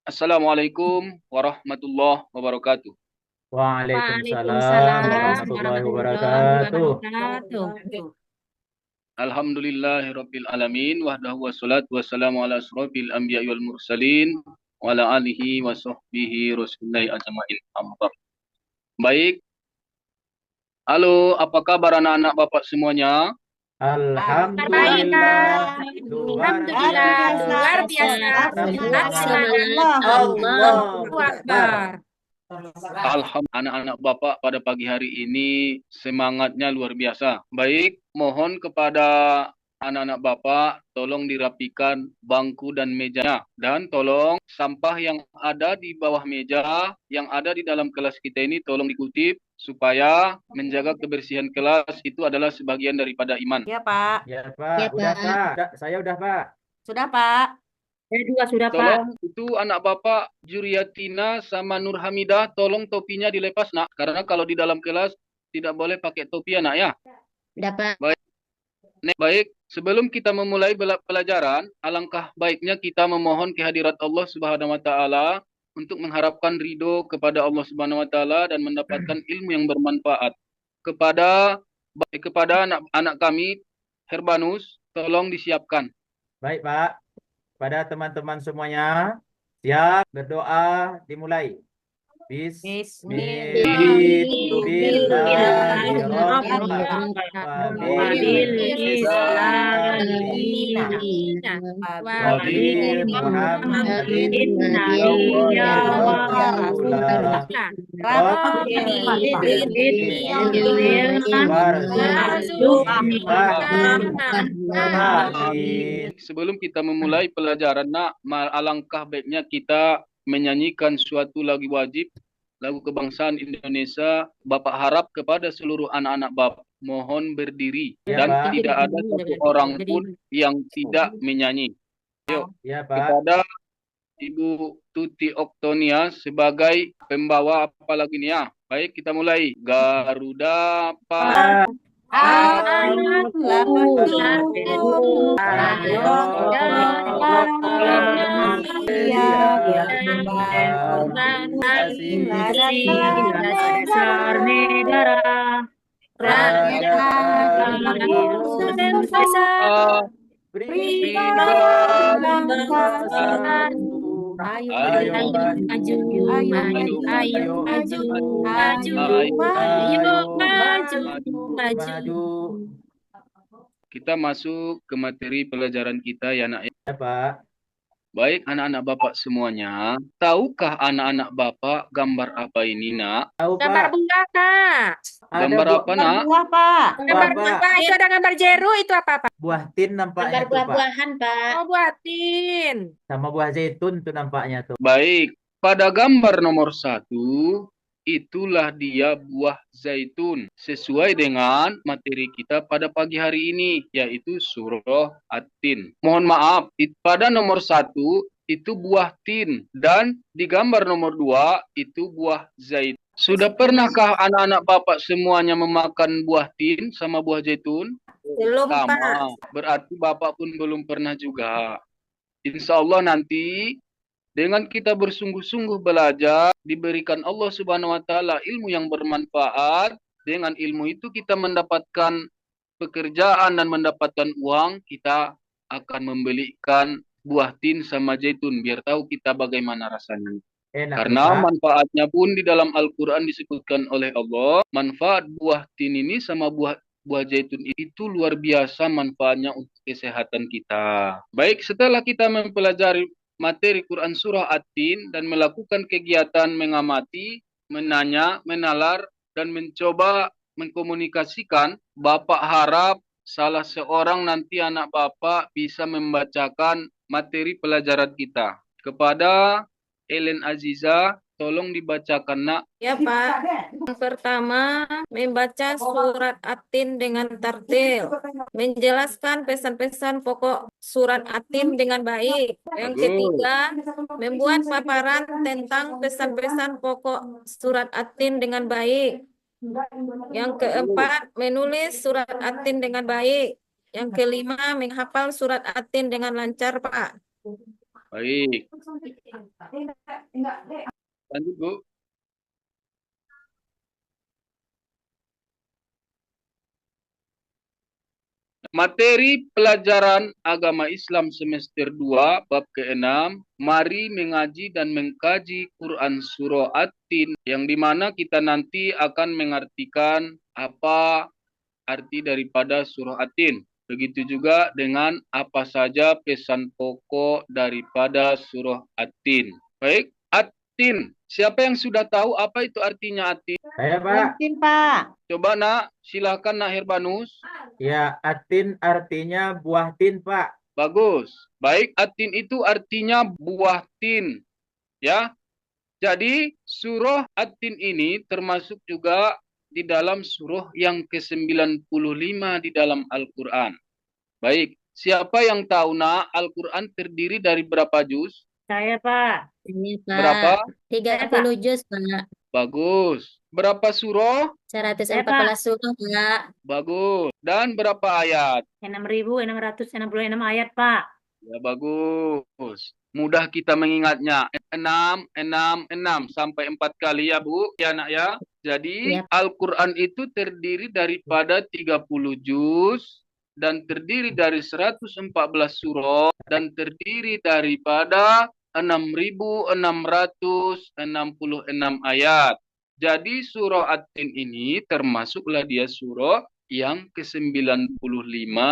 Assalamualaikum warahmatullahi wabarakatuh. Waalaikumsalam Waalaikumsalam warahmatullahi warahmatullahi wabarakatuh. wabarakatuh. Alhamdulillahirabbil alamin wahdahu wassalatu wassalamu ala asrofil anbiya'i wal mursalin wa ala alihi wa sahbihi rasulillahi ajma'in. Amma. Baik, halo, apa kabar anak-anak Bapak semuanya? Baik, Alhamdulillah, Kak. luar Alhamdulillah, biasa. luar biasa. Sehat Semangat. semangat. Allahu Allahu Akbar. Akbar. Alhamdulillah, anak-anak Bapak pada pagi hari ini semangatnya luar biasa. Baik, mohon kepada anak-anak Bapak tolong dirapikan bangku dan mejanya. Dan tolong sampah yang ada di bawah meja, yang ada di dalam kelas kita ini tolong dikutip supaya menjaga kebersihan kelas itu adalah sebagian daripada iman. Ya, Pak. Ya Pak, Ya, udah Pak. Pak. Saya udah Pak. Sudah, Pak. Saya juga sudah, Pak. Tolong itu anak Bapak Juriatina sama Nur Hamidah tolong topinya dilepas nak. Karena kalau di dalam kelas tidak boleh pakai topi anak ya. Sudah, Pak. Baik, sebelum kita memulai pelajaran, alangkah baiknya kita memohon kehadirat Allah Subhanahu wa taala untuk mengharapkan ridho kepada Allah Subhanahu wa taala dan mendapatkan ilmu yang bermanfaat. Kepada anak-anak kami Herbanus, tolong disiapkan. Baik Pak. Pada teman-teman semuanya, siap berdoa dimulai. Sebelum kita memulai pelajaran, nak, alangkah baiknya kita menyanyikan suatu lagu wajib, lagu kebangsaan Indonesia. Bapak harap kepada seluruh anak-anak Bapak mohon berdiri Ya, dan Pak. tidak ada satu orang pun yang tidak menyanyi. Yuk, Ya Pak. kepada Ibu Tuti Oktonia sebagai pembawa apa lagi nih ya. Baik, kita mulai. Garuda Pak. Maju. Kita masuk ke materi pelajaran kita ya nak. Ya Pak. Baik anak-anak Bapak semuanya, tahukah anak-anak Bapak gambar apa ini nak? Tahu Gambar Pak. bunga, Kak. Gambar apa nak? Buah, Pak. Gambar Buah, buah, Pak. Itu ada gambar jeru, itu apa, Pak? Buah tin nampaknya tuh Pak. Buah-buahan, Pak. Oh, buatin. Sama buah zaitun tuh nampaknya tuh. Baik, pada gambar nomor 1, itulah dia buah zaitun. Sesuai dengan materi kita pada pagi hari ini, yaitu surah At-Tin. Mohon maaf, pada nomor 1, itu buah tin. Dan di gambar nomor 2, itu buah zaitun. Sudah pernahkah anak-anak Bapak semuanya memakan buah tin sama buah zaitun? Belum, Pak. Sama, berarti Bapak pun belum pernah juga. Insya Allah nanti dengan kita bersungguh-sungguh belajar, diberikan Allah Subhanahu wa taala ilmu yang bermanfaat. Dengan ilmu itu kita mendapatkan pekerjaan dan mendapatkan uang, kita akan membelikan buah tin sama zaitun biar tahu kita bagaimana rasanya. Enak Karena Pak. manfaatnya pun di dalam Al-Quran disebutkan oleh Allah, manfaat buah tin ini sama buah zaitun itu luar biasa manfaatnya untuk kesehatan kita. Baik, setelah kita mempelajari materi Quran Surah At-Tin dan melakukan kegiatan mengamati, menanya, menalar, dan mencoba mengkomunikasikan, Bapak harap salah seorang nanti anak Bapak bisa membacakan materi pelajaran kita. Kepada Ellen Aziza, tolong dibacakan nak. Ya, Pak. Yang pertama, membaca surat At-Tin dengan tertil. Menjelaskan pesan-pesan pokok surat At-Tin dengan baik. Yang ketiga, membuat paparan tentang pesan-pesan pokok surat At-Tin dengan baik. Yang keempat, menulis surat At-Tin dengan baik. Yang kelima, menghafal surat At-Tin dengan lancar, Pak. Baik. Materi pelajaran agama Islam semester 2 bab ke-6, mari mengaji dan mengkaji Quran Surah At-Tin, yang dimana kita nanti akan mengartikan apa arti daripada Surah At-Tin. Begitu juga dengan apa saja pesan pokok daripada Surah At-Tin. Baik, At-Tin. Siapa yang sudah tahu apa itu artinya At-Tin? Saya, Pak. Mungkin, Pak. Coba nak, silakan nak Herbanus. Ya, atin artinya buah tin, Pak. Bagus. Baik, At-Tin itu artinya buah tin. Ya. Jadi, surah At-Tin ini termasuk juga di dalam surah yang ke-95 di dalam Al-Quran. Baik, siapa yang tahu nak Al-Quran terdiri dari berapa juz? Saya, Pak. Ini, Berapa? Pak. 30 juz, Pak. Bagus. Berapa surah? 114 surah, Pak. Bagus. Dan berapa ayat? 6.666 ayat, Pak. Ya, bagus. Mudah kita mengingatnya. 6, 6, 6. Sampai 4 kali ya, Bu. Ya, nak ya. Jadi, Ya. Al-Quran itu terdiri daripada 30 juz dan terdiri dari 114 surah dan terdiri daripada 6.666 ayat. Jadi surah At-Tin ini termasuklah dia surah yang ke-95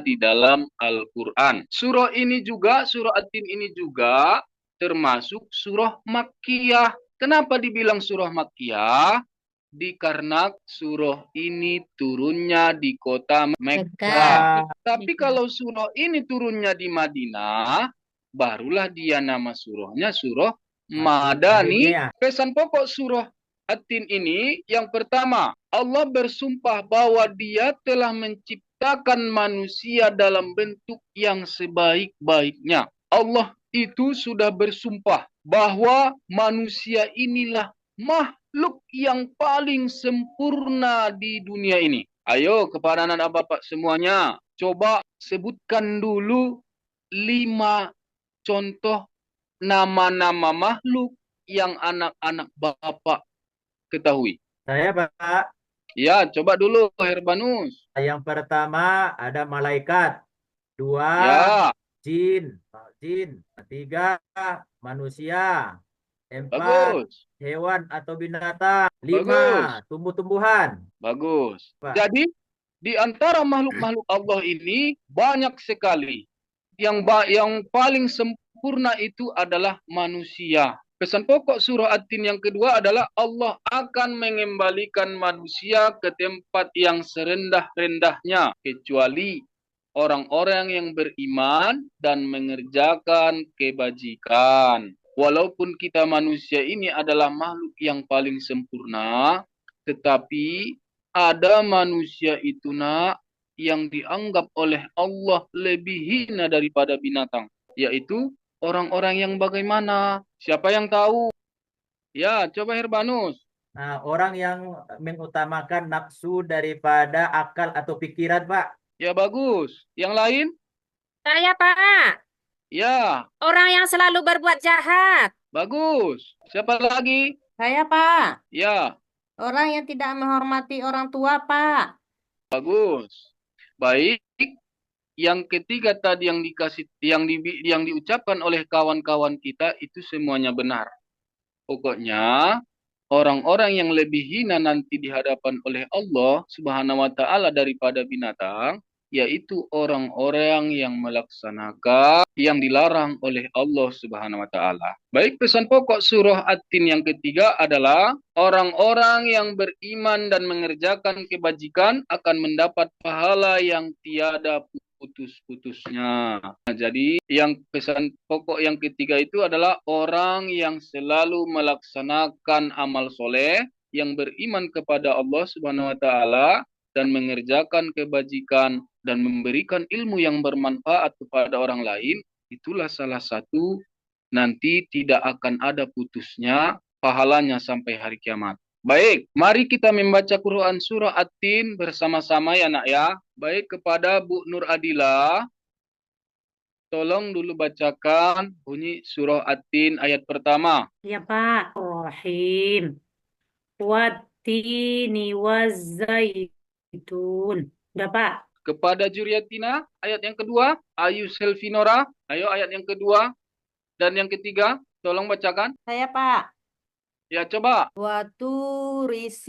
di dalam Al-Quran. Surah At-Tin ini juga termasuk surah Makkiyah. Kenapa dibilang surah Makkiyah? Dikarenakan surah ini turunnya di kota Mekkah. Tapi kalau surah ini turunnya di Madinah, barulah dia nama surahnya surah Madani. Ya. Pesan pokok surah At-Tin ini yang pertama, Allah bersumpah bahwa Dia telah menciptakan manusia dalam bentuk yang sebaik-baiknya. Allah itu sudah bersumpah bahwa manusia inilah makhluk yang paling sempurna di dunia ini. Ayo kepada anak bapak semuanya, coba sebutkan dulu 5 contoh nama-nama makhluk yang anak-anak bapak ketahui. Saya, Pak. Ya, coba dulu Herbanus. Yang pertama ada malaikat. 2, Ya, jin. 3, manusia. 4, bagus. hewan atau binatang. 5, Bagus. tumbuh-tumbuhan. Bagus. Pak. Jadi, di antara makhluk-makhluk Allah ini banyak sekali. Yang paling sempurna itu adalah manusia. Pesan pokok surah At-Tin yang kedua adalah Allah akan mengembalikan manusia ke tempat yang serendah-rendahnya, kecuali orang-orang yang beriman dan mengerjakan kebajikan. Walaupun kita manusia ini adalah makhluk yang paling sempurna, tetapi ada manusia itu nak yang dianggap oleh Allah lebih hina daripada binatang, yaitu orang-orang yang bagaimana? Siapa yang tahu? Ya, coba Herbanus. Nah, orang yang mengutamakan nafsu daripada akal atau pikiran, Pak. Ya, bagus. Yang lain? Saya, Pak. Ya, Orang yang selalu berbuat jahat. bagus. Siapa lagi? Saya, Pak. Ya, Orang yang tidak menghormati orang tua, Pak. bagus. Baik. Yang ketiga tadi yang diucapkan oleh kawan-kawan kita itu semuanya benar. Pokoknya orang-orang yang lebih hina nanti di hadapan oleh Allah Subhanahu wa taala daripada binatang, yaitu orang-orang yang melaksanakan yang dilarang oleh Allah Subhanahu wa taala. Baik, pesan pokok surah At-Tin yang ketiga adalah orang-orang yang beriman dan mengerjakan kebajikan akan mendapat pahala yang tiada putus-putusnya. Nah, jadi yang pesan pokok yang ketiga itu adalah orang yang selalu melaksanakan amal soleh, yang beriman kepada Allah Subhanahu wa taala dan mengerjakan kebajikan dan memberikan ilmu yang bermanfaat kepada orang lain, itulah salah satu nanti tidak akan ada putusnya pahalanya sampai hari kiamat. Baik, mari kita membaca Quran surah At-Tin bersama-sama ya nak ya. Baik, kepada Bu Nur Adila, tolong dulu bacakan bunyi surah At-Tin ayat pertama. Ya, Pak. Rahim. Wattini wazzaitun. Udah, Pak. kepada Juriatina, ayat yang kedua, Ayu Selvinora, ayo ayat yang kedua dan yang ketiga, tolong bacakan. Saya, Pak. Ya, coba. Waturisin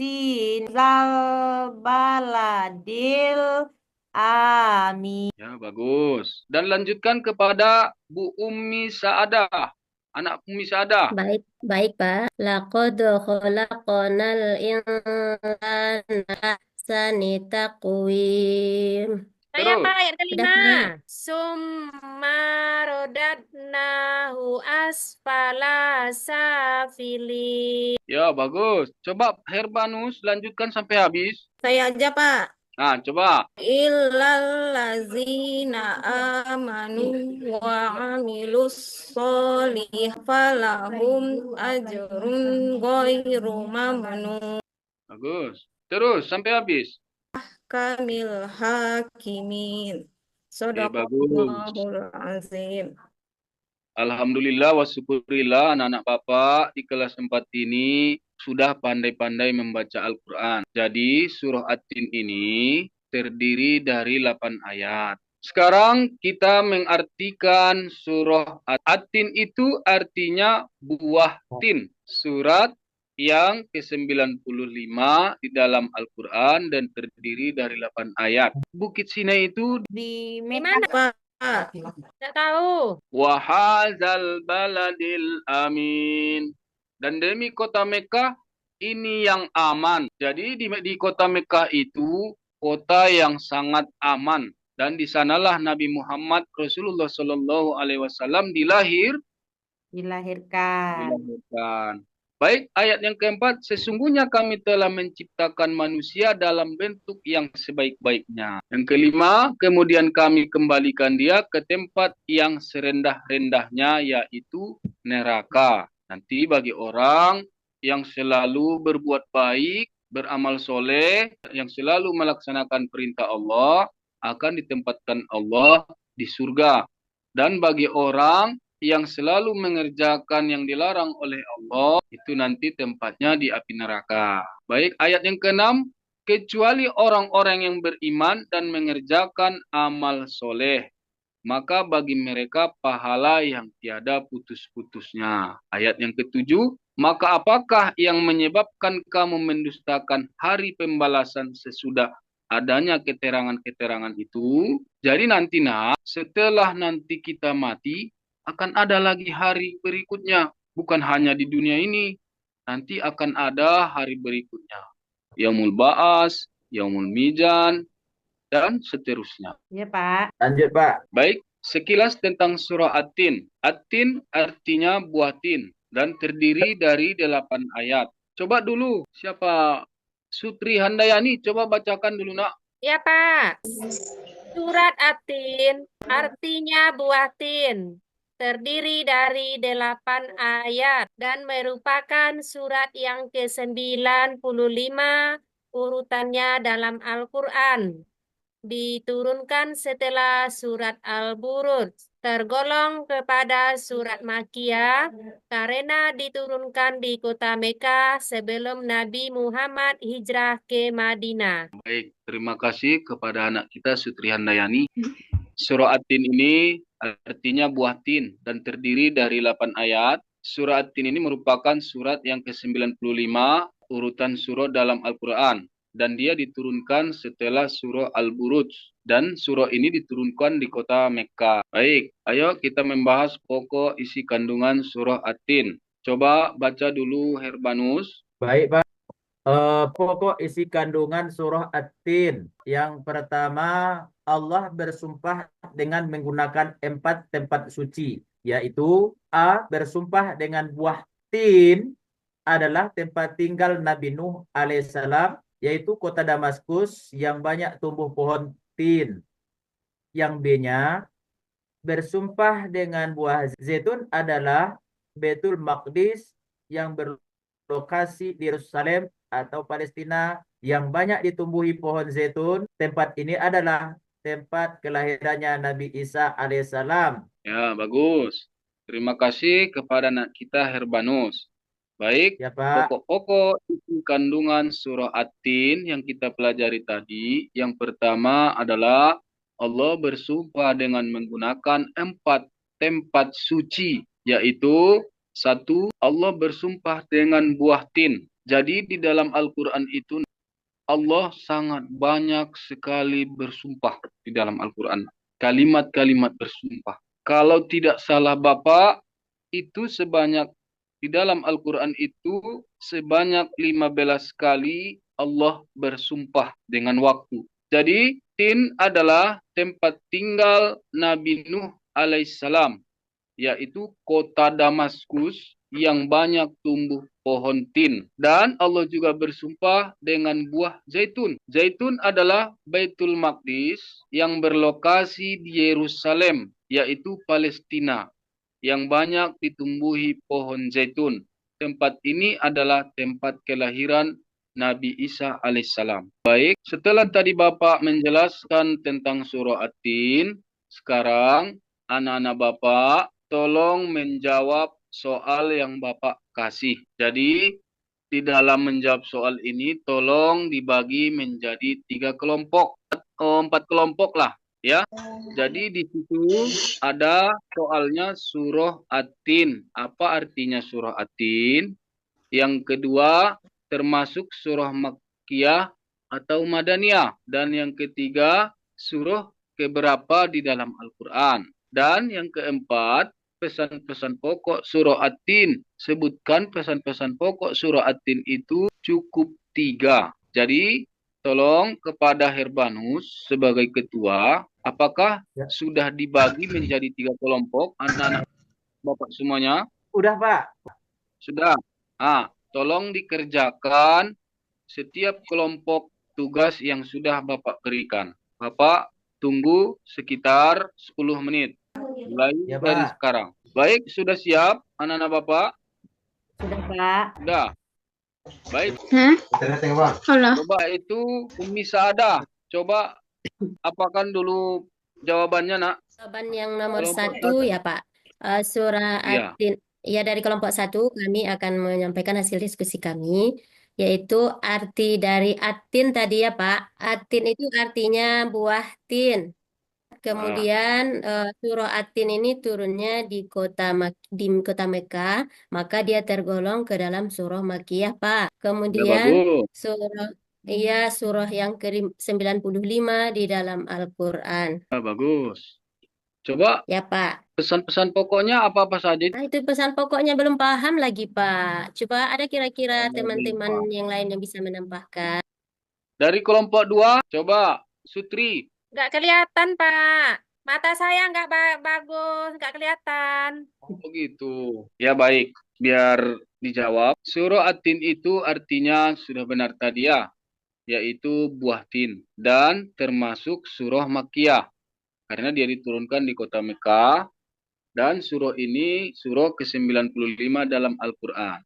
zal baladil amin. Ya, bagus. Dan lanjutkan kepada Bu Ummi Saadah. Anak Ummi Saadah. Baik, baik Pak. Laqad khalaqnal insana ahsani taqwim. Saya, Terus. Pak, ayat Sudah, kelima. Pak. Summa rodadnahu asfala safilin. Ya, bagus. Coba Herbanus lanjutkan sampai habis. Saya aja, Pak. Nah, coba. Illallazina amanu wa amilus solih falahum ajrun ghairu mamnun Bagus. Terus sampai habis. kamil hakimin. Bagus. Sadaqallahul azim. Alhamdulillah wa syukurillah anak-anak Bapak di kelas 4 ini sudah pandai-pandai membaca Al-Quran. Jadi surah At-Tin ini terdiri dari 8 ayat. Sekarang kita mengartikan surah At-Tin itu artinya buah tin. Surat yang ke-95 di dalam Al-Quran dan terdiri dari 8 ayat. Bukit Sinai itu Di Gimana, Mekah, Pak? tidak tahu. wahazal baladil amin. Dan demi kota Mekah ini yang aman. Jadi di kota Mekah itu kota yang sangat aman. Dan di sanalah Nabi Muhammad Rasulullah Shallallahu Alaihi Wasallam dilahirkan. Baik, ayat yang keempat, sesungguhnya kami telah menciptakan manusia dalam bentuk yang sebaik-baiknya. Yang kelima, kemudian kami kembalikan dia ke tempat yang serendah-rendahnya, yaitu neraka. Nanti bagi orang yang selalu berbuat baik, beramal soleh, yang selalu melaksanakan perintah Allah, akan ditempatkan Allah di surga. Dan bagi orang yang selalu mengerjakan yang dilarang oleh Allah, itu nanti tempatnya di api neraka. Baik, ayat yang ke-6, kecuali orang-orang yang beriman dan mengerjakan amal soleh, maka bagi mereka pahala yang tiada putus-putusnya. Ayat yang ke-7, maka apakah yang menyebabkan kamu mendustakan hari pembalasan sesudah adanya keterangan-keterangan itu? Jadi nanti setelah nanti kita mati, akan ada lagi hari berikutnya. Bukan hanya di dunia ini. Nanti akan ada hari berikutnya. Yaumul Ba'as, Yaumul Mizan, dan seterusnya. Ya, Pak. Lanjut, Pak. Baik, sekilas tentang surah At-Tin. At-Tin artinya buah tin dan terdiri dari 8 ayat. Coba dulu, siapa? Sutri Handayani, coba bacakan dulu, Nak. Ya, Pak. Surat At-Tin artinya buah tin. Terdiri dari 8 ayat dan merupakan surat yang ke-95 urutannya dalam Al-Quran. Diturunkan setelah surat Al-Buruj. Tergolong kepada surat Makkiyah karena diturunkan di kota Mekah sebelum Nabi Muhammad hijrah ke Madinah. Baik, terima kasih kepada anak kita Sutri Handayani. Surah At-Tin ini artinya buah tin dan terdiri dari 8 ayat. Surah At-Tin ini merupakan surat yang ke-95 urutan surah dalam Al-Quran. Dan dia diturunkan setelah surah Al-Buruj. Dan surah ini diturunkan di kota Mekah. Baik, ayo kita membahas pokok isi kandungan surah At-Tin. Coba baca dulu Herbanus. Baik, Pak. Pokok isi kandungan surah At-Tin. Yang pertama, Allah bersumpah dengan menggunakan 4 tempat suci, yaitu A. Bersumpah dengan buah tin adalah tempat tinggal Nabi Nuh alaihissalam, yaitu kota Damaskus yang banyak tumbuh pohon tin. Yang B-nya, bersumpah dengan buah zaitun adalah Baitul Maqdis yang berlokasi di Yerusalem atau Palestina yang banyak ditumbuhi pohon zaitun. Tempat ini adalah tempat kelahirannya Nabi Isa alaihissalam. Ya, bagus. Terima kasih kepada anak kita Herbanus. Baik, Ya, Pak. pokok-pokok isi kandungan surah At-Tin yang kita pelajari tadi. Yang pertama adalah Allah bersumpah dengan menggunakan 4 tempat suci, yaitu satu, Allah bersumpah dengan buah tin. Jadi di dalam Al-Quran itu Allah sangat banyak sekali bersumpah di dalam Al-Quran. Kalimat-kalimat bersumpah. Kalau tidak salah Bapak, itu sebanyak di dalam Al-Quran itu sebanyak 15 kali Allah bersumpah dengan waktu. Jadi, Tin adalah tempat tinggal Nabi Nuh alaihissalam, yaitu kota Damaskus yang banyak tumbuh pohon tin. Dan Allah juga bersumpah dengan buah zaitun. Zaitun adalah Baitul Maqdis yang berlokasi di Yerusalem, yaitu Palestina, yang banyak ditumbuhi pohon zaitun. Tempat ini adalah tempat kelahiran Nabi Isa alaihissalam. Baik, setelah tadi Bapak menjelaskan tentang surah At-Tin, sekarang anak-anak Bapak tolong menjawab soal yang Bapak kasih. Jadi, di dalam menjawab soal ini, tolong dibagi menjadi 3 kelompok. 4 kelompok lah, ya. Jadi, di situ ada soalnya surah At-Tin. Apa artinya surah At-Tin? Yang kedua, termasuk surah Makkiyah atau Madaniyah. Dan yang ketiga, surah keberapa di dalam Al-Quran. Dan yang keempat, pesan-pesan pokok surah At-Tin. Sebutkan pesan-pesan pokok surah At-Tin itu cukup 3. Jadi, tolong kepada Herbanus sebagai ketua, apakah sudah dibagi menjadi 3 kelompok anak-anak Bapak semuanya? Udah, Pak. Sudah. Tolong dikerjakan setiap kelompok tugas yang sudah Bapak berikan. Bapak tunggu sekitar 10 menit. Mulai dari sekarang. Baik, sudah siap anak-anak Bapak? Sudah, Pak. Sudah. Baik. Coba itu Umi Saada. Coba apakan dulu jawabannya, Nak. Jawaban yang nomor Kelompok 1 ya, Pak. Surah Iya. At-Tin. Ya, dari kelompok 1 kami akan menyampaikan hasil diskusi kami, yaitu arti dari At-Tin tadi ya, Pak. At-Tin itu artinya buah tin. Kemudian surah At-Tin ini turunnya di kota Mekah, maka dia tergolong ke dalam surah Makkiyah, Pak. Sudah Kemudian bagus. surah yang ke-95 di dalam Al-Quran. Bagus. Coba Ya, Pak. pesan-pesan pokoknya apa-apa saja. Nah, itu pesan pokoknya belum paham lagi, Pak. Coba ada kira-kira teman-teman yang lain yang bisa menambahkan. Dari kelompok 2, coba Sutri. Nggak kelihatan, Pak. Mata saya nggak bagus, nggak kelihatan. Begitu. Ya baik, biar dijawab. Surah At-Tin itu artinya sudah benar tadi ya, yaitu buah tin. Dan termasuk surah Makkiyah. Karena dia diturunkan di kota Mekah. Dan surah ini surah ke-95 dalam Al-Quran.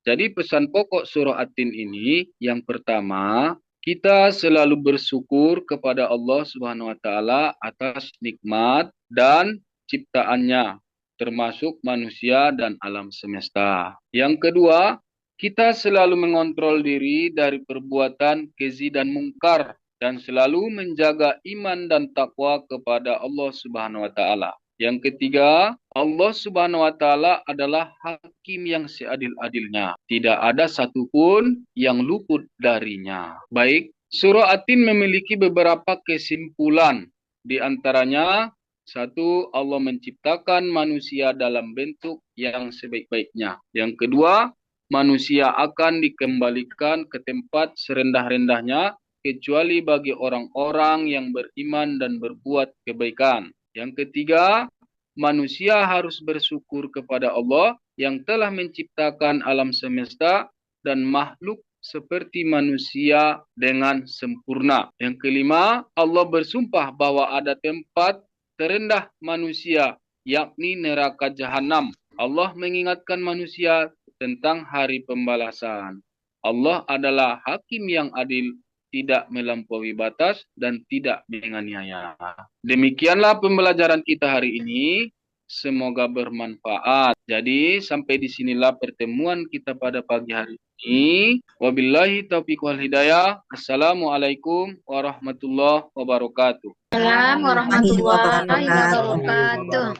Jadi pesan pokok surah At-Tin ini yang pertama, kita selalu bersyukur kepada Allah Subhanahu wa taala atas nikmat dan ciptaannya, termasuk manusia dan alam semesta. Yang kedua, kita selalu mengontrol diri dari perbuatan keji dan mungkar dan selalu menjaga iman dan takwa kepada Allah Subhanahu wa taala. Yang ketiga, Allah Subhanahu wa taala adalah hakim yang seadil-adilnya. Tidak ada satupun yang luput darinya. Baik, surah At-Tin memiliki beberapa kesimpulan. Di antaranya, satu, Allah menciptakan manusia dalam bentuk yang sebaik-baiknya. Yang kedua, manusia akan dikembalikan ke tempat serendah-rendahnya kecuali bagi orang-orang yang beriman dan berbuat kebaikan. Yang ketiga, manusia harus bersyukur kepada Allah yang telah menciptakan alam semesta dan makhluk seperti manusia dengan sempurna. Yang kelima, Allah bersumpah bahwa ada tempat terendah manusia, yakni neraka jahanam. Allah mengingatkan manusia tentang hari pembalasan. Allah adalah hakim yang adil, tidak melampaui batas dan tidak menganiaya. Demikianlah pembelajaran kita hari ini. Semoga bermanfaat. Jadi sampai disinilah pertemuan kita pada pagi hari ini. Wabillahi taufiq wal hidayah. Assalamualaikum warahmatullahi wabarakatuh. Assalamualaikum warahmatullahi Warahmatullahi wabarakatuh. wabarakatuh.